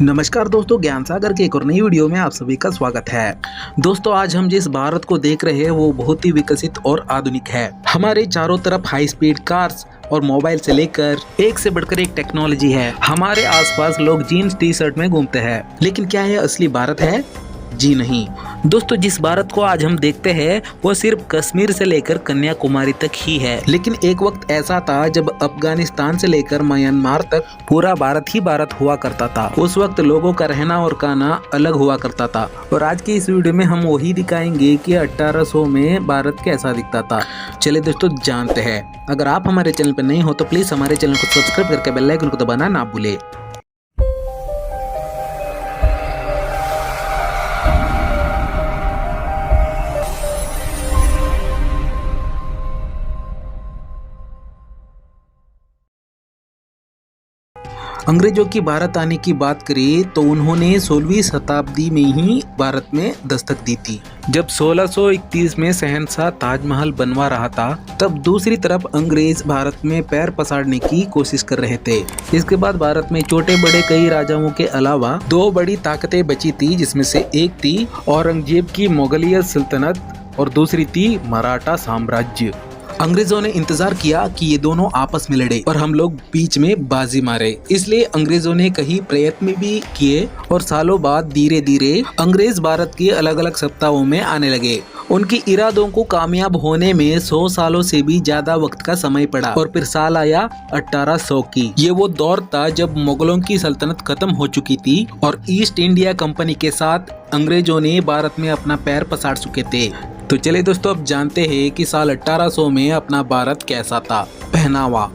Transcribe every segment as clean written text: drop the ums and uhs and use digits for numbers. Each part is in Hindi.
नमस्कार दोस्तों, ज्ञान सागर के एक और नई वीडियो में आप सभी का स्वागत है। दोस्तों, आज हम जिस भारत को देख रहे हैं वो बहुत ही विकसित और आधुनिक है। हमारे चारों तरफ हाई स्पीड कार्स और मोबाइल से लेकर एक से बढ़कर एक टेक्नोलॉजी है। हमारे आसपास लोग जीन्स टी शर्ट में घूमते हैं, लेकिन क्या यह असली भारत है? जी नहीं दोस्तों, जिस भारत को आज हम देखते हैं वो सिर्फ कश्मीर से लेकर कन्याकुमारी तक ही है। लेकिन एक वक्त ऐसा था जब अफगानिस्तान से लेकर म्यांमार तक पूरा भारत ही भारत हुआ करता था। उस वक्त लोगों का रहना और खाना अलग हुआ करता था। और आज की इस वीडियो में हम वही दिखाएंगे कि 1800 में भारत कैसा दिखता था। चलिए दोस्तों, जानते हैं। अगर आप हमारे चैनल पर नहीं हो तो प्लीज हमारे चैनल को सब्सक्राइब करके बेल आइकन को दबाना ना भूले। अंग्रेजों की भारत आने की बात करें तो उन्होंने 16वीं शताब्दी में ही भारत में दस्तक दी थी। जब 1631 में शहंशाह ताजमहल बनवा रहा था, तब दूसरी तरफ अंग्रेज भारत में पैर पसारने की कोशिश कर रहे थे। इसके बाद भारत में छोटे बड़े कई राजाओं के अलावा दो बड़ी ताकतें बची थी, जिसमें से एक थी औरंगजेब की मुगलिया सल्तनत और दूसरी थी मराठा साम्राज्य। अंग्रेजों ने इंतजार किया कि ये दोनों आपस में लड़े और हम लोग बीच में बाजी मारे। इसलिए अंग्रेजों ने कई प्रयत्न भी किए और सालों बाद धीरे धीरे अंग्रेज भारत के अलग अलग सत्ताओं में आने लगे। उनके इरादों को कामयाब होने में 100 सालों से भी ज्यादा वक्त का समय पड़ा और फिर साल आया 1800 की। ये वो दौर था जब मुगलों की सल्तनत खत्म हो चुकी थी और ईस्ट इंडिया कंपनी के साथ अंग्रेजों ने भारत में अपना पैर पसार चुके थे। तो चलिए दोस्तों, अब जानते हैं कि साल 1800 में अपना भारत कैसा था। पहनावा।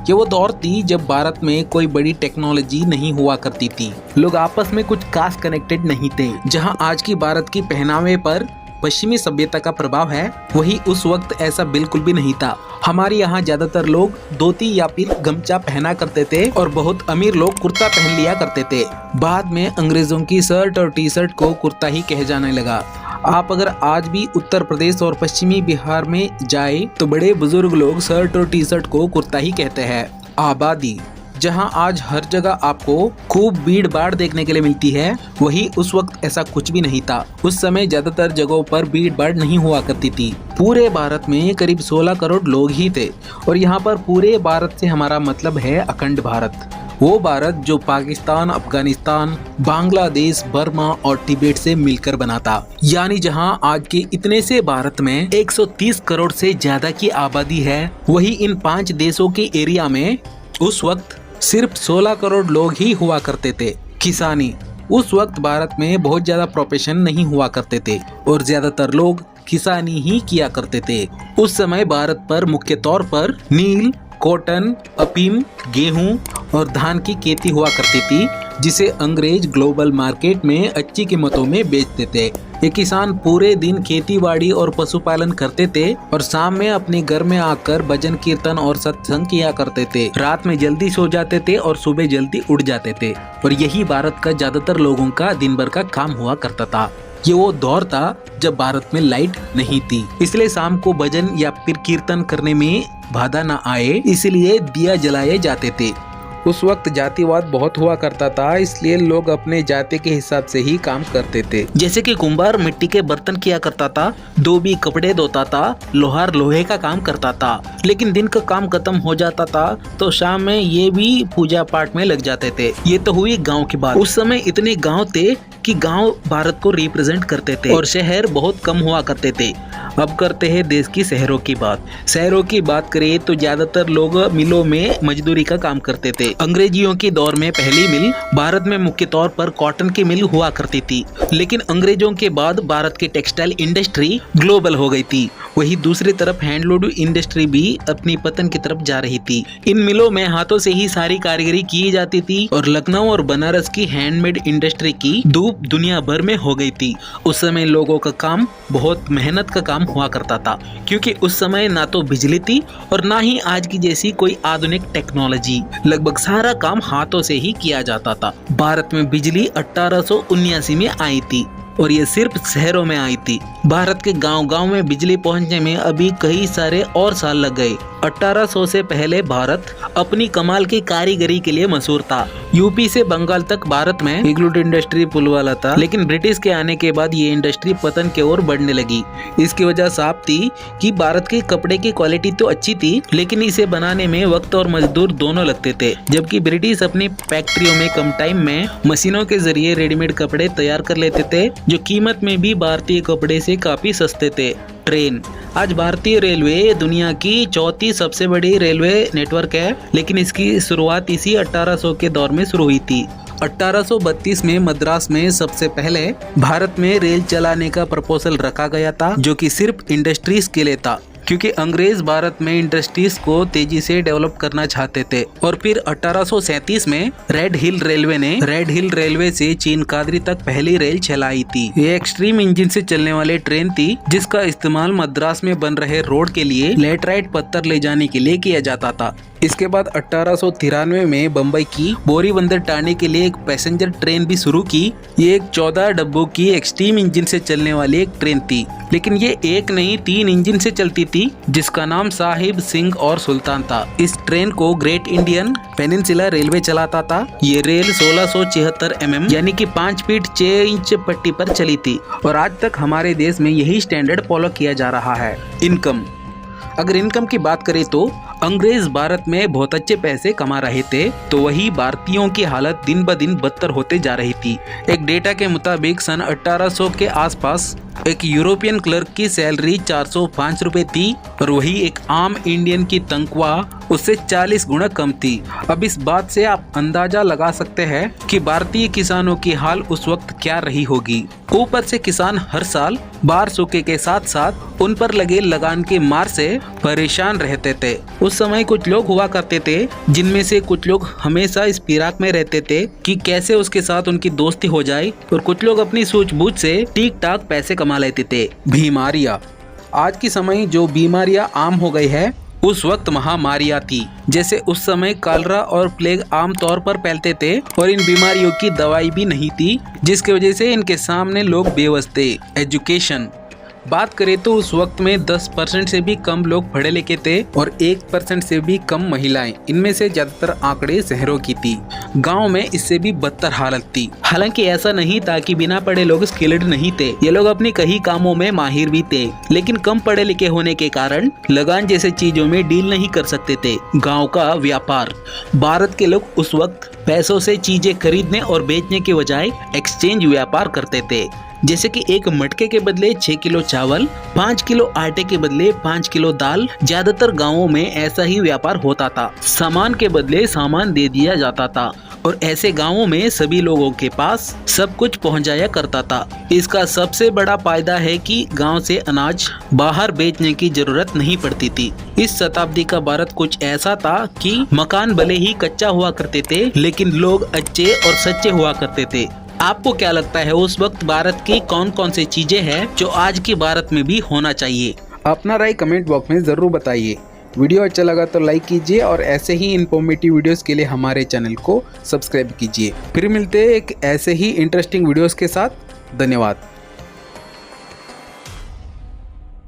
ये वो दौर थी जब भारत में कोई बड़ी टेक्नोलॉजी नहीं हुआ करती थी। लोग आपस में कुछ खास कनेक्टेड नहीं थे। जहां आज की भारत की पहनावे पर पश्चिमी सभ्यता का प्रभाव है, वही उस वक्त ऐसा बिल्कुल भी नहीं था। हमारे यहाँ ज्यादातर लोग धोती या फिर गमछा पहना करते थे और बहुत अमीर लोग कुर्ता पहन लिया करते थे। बाद में अंग्रेजों की शर्ट और टी शर्ट को कुर्ता ही कहे जाने लगा। आप अगर आज भी उत्तर प्रदेश और पश्चिमी बिहार में जाए तो बड़े बुजुर्ग लोग शर्ट और टी शर्ट को कुर्ता ही कहते हैं। आबादी। जहां आज हर जगह आपको खूब भीड़ भाड़ देखने के लिए मिलती है, वही उस वक्त ऐसा कुछ भी नहीं था। उस समय ज्यादातर जगहों पर भीड़ भाड़ नहीं हुआ करती थी। पूरे भारत में करीब 16 करोड़ लोग ही थे और यहाँ पर पूरे भारत से हमारा मतलब है अखंड भारत। वो भारत जो पाकिस्तान, अफगानिस्तान, बांग्लादेश, बर्मा और तिब्बत से मिलकर बना था। यानी जहां आज के इतने से भारत में 130 करोड़ से ज्यादा की आबादी है, वही इन 5 देशों के एरिया में उस वक्त सिर्फ 16 करोड़ लोग ही हुआ करते थे। किसानी। उस वक्त भारत में बहुत ज्यादा प्रोफेशन नहीं हुआ करते थे और ज्यादातर लोग किसानी ही किया करते थे। उस समय भारत पर मुख्य तौर पर नील, कॉटन, अफीम, गेहूं और धान की खेती हुआ करती थी, जिसे अंग्रेज ग्लोबल मार्केट में अच्छी कीमतों में बेचते थे। ये किसान पूरे दिन खेतीबाड़ी और पशुपालन करते थे और शाम में अपने घर में आकर भजन कीर्तन और सत्संग किया करते थे। रात में जल्दी सो जाते थे और सुबह जल्दी उठ जाते थे और यही भारत का ज्यादातर लोगों का दिन भर का काम हुआ करता था। ये वो दौर था जब भारत में लाइट नहीं थी, इसलिए शाम को भजन या फिर कीर्तन करने में बाधा न आए, इसलिए दिया जलाए जाते थे। उस वक्त जातिवाद बहुत हुआ करता था, इसलिए लोग अपने जाति के हिसाब से ही काम करते थे। जैसे कि कुंभार मिट्टी के बर्तन किया करता था, धोबी कपड़े धोता था, लोहार लोहे का काम करता था। लेकिन दिन का काम खत्म हो जाता था तो शाम में ये भी पूजा पाठ में लग जाते थे। ये तो हुई गाँव की बात। उस समय इतने गाँव थे कि गांव भारत को रिप्रेजेंट करते थे और शहर बहुत कम हुआ करते थे। अब करते हैं देश की शहरों की बात। शहरों की बात करें तो ज्यादातर लोग मिलों में मजदूरी का काम करते थे। अंग्रेजियों के दौर में पहली मिल भारत में मुख्य तौर पर कॉटन की मिल हुआ करती थी, लेकिन अंग्रेजों के बाद भारत की टेक्सटाइल इंडस्ट्री ग्लोबल हो गई थी। वही दूसरी तरफ हैंडलूम इंडस्ट्री भी अपनी पतन की तरफ जा रही थी। इन मिलों में हाथों से ही सारी कारीगरी की जाती थी और लखनऊ और बनारस की हैंडमेड इंडस्ट्री की धूप दुनिया भर में हो गई थी। उस समय लोगों का काम बहुत मेहनत का काम हुआ करता था, क्योंकि उस समय ना तो बिजली थी और ना ही आज की जैसी कोई आधुनिक टेक्नोलॉजी। लगभग सारा काम हाथों से ही किया जाता था। भारत में बिजली 1879 में आई थी और ये सिर्फ शहरों में आई थी। भारत के गांव-गांव में बिजली पहुंचने में अभी कई सारे और साल लग गए। 1800 से पहले भारत अपनी कमाल की कारीगरी के लिए मशहूर था। यूपी से बंगाल तक भारत में इग्लूट इंडस्ट्री पुल वाला था, लेकिन ब्रिटिश के आने के बाद ये इंडस्ट्री पतन की ओर बढ़ने लगी। इसकी वजह साफ थी कि भारत के कपड़े की क्वालिटी तो अच्छी थी, लेकिन इसे बनाने में वक्त और मजदूर दोनों लगते थे, जबकि ब्रिटिश अपनी फैक्ट्रियों में कम टाइम में मशीनों के जरिए रेडीमेड कपड़े तैयार कर लेते थे, जो कीमत में भी भारतीय कपड़े से काफी सस्ते थे। ट्रेन। आज भारतीय रेलवे दुनिया की चौथी सबसे बड़ी रेलवे नेटवर्क है, लेकिन इसकी शुरुआत इसी 1800 के दौर में शुरू हुई थी। 1832 में मद्रास में सबसे पहले भारत में रेल चलाने का प्रपोजल रखा गया था, जो कि सिर्फ इंडस्ट्रीज के लिए था, क्योंकि अंग्रेज भारत में इंडस्ट्रीज को तेजी से डेवलप करना चाहते थे। और फिर 1837 में रेड हिल रेलवे से चीन कादरी तक पहली रेल चलाई थी। ये एक्सट्रीम इंजन से चलने वाली ट्रेन थी, जिसका इस्तेमाल मद्रास में बन रहे रोड के लिए लेटराइट पत्थर ले जाने के लिए किया जाता था। इसके बाद 1893 में बम्बई की बोरीबंदर टाने के लिए एक पैसेंजर ट्रेन भी शुरू की। ये एक 14 डब्बों की एक्सट्रीम इंजन से चलने वाली एक ट्रेन थी, लेकिन ये एक नहीं 3 इंजन से चलती थी, जिसका नाम साहिब सिंह और सुल्तान था। इस ट्रेन को ग्रेट इंडियन पेनिनसुला रेलवे चलाता था। ये रेल 1676 mm यानी कि 5 फीट 6 इंच पट्टी पर चली थी, और आज तक हमारे देश में यही स्टैंडर्ड फॉलो किया जा रहा है। इनकम। अगर इनकम की बात करें तो अंग्रेज भारत में बहुत अच्छे पैसे कमा रहे थे, तो वही भारतीयों की हालत दिन ब दिन बदतर होते जा रही थी। एक डेटा के मुताबिक सन 1800 के आसपास एक यूरोपियन क्लर्क की सैलरी 405 रुपए थी, और वही एक आम इंडियन की तनख्वाह उससे 40 गुना कम थी। अब इस बात से आप अंदाजा लगा सकते हैं कि भारतीय किसानों की हाल उस वक्त क्या रही होगी। ऊपर से किसान हर साल बाढ़ सूखे के साथ साथ उन पर लगे लगान के मार से परेशान रहते थे। उस समय कुछ लोग हुआ करते थे, जिनमें से कुछ लोग हमेशा इस फिराक में रहते थे कि कैसे उसके साथ उनकी दोस्ती हो जाए, और कुछ लोग अपनी सूझबूझ से ठीक ठाक पैसे कमा लेते थे। बीमारियां। आज की समय जो बीमारियां आम हो गई है, उस वक्त महामारियां थी। जैसे उस समय कॉलरा और प्लेग आम तौर पर फैलते थे, और इन बीमारियों की दवाई भी नहीं थी, जिसकी वजह से इनके सामने लोग बेबस थे। एजुकेशन। बात करें तो उस वक्त में 10% से भी कम लोग पढ़े लिखे थे, और 1% से भी कम महिलाएं। इनमें से ज्यादातर आंकड़े शहरों की थी। गांव में इससे भी बदतर हालत थी। हालांकि ऐसा नहीं था कि बिना पढ़े लोग स्किल्ड नहीं थे, ये लोग अपनी कई कामों में माहिर भी थे, लेकिन कम पढ़े लिखे होने के कारण लगान जैसे चीजों में डील नहीं कर सकते थे। गाँव का व्यापार। भारत के लोग उस वक्त पैसों से चीजें खरीदने और बेचने के बजाय एक्सचेंज व्यापार करते थे। जैसे कि एक मटके के बदले 6 किलो चावल, 5 किलो आटे के बदले 5 किलो दाल। ज्यादातर गांवों में ऐसा ही व्यापार होता था। सामान के बदले सामान दे दिया जाता था, और ऐसे गांवों में सभी लोगों के पास सब कुछ पहुंचाया करता था। इसका सबसे बड़ा फायदा है कि गांव से अनाज बाहर बेचने की जरूरत नहीं पड़ती थी। इस शताब्दी का भारत कुछ ऐसा था कि मकान भले ही कच्चा हुआ करते थे, लेकिन लोग अच्छे और सच्चे हुआ करते थे। आपको क्या लगता है उस वक्त भारत की कौन कौन सी चीजें हैं जो आज के भारत में भी होना चाहिए? अपना राय कमेंट बॉक्स में जरूर बताइए। वीडियो अच्छा लगा तो लाइक कीजिए, और ऐसे ही इन्फॉर्मेटिव वीडियोस के लिए हमारे चैनल को सब्सक्राइब कीजिए। फिर मिलते हैं एक ऐसे ही इंटरेस्टिंग वीडियोस के साथ। धन्यवाद।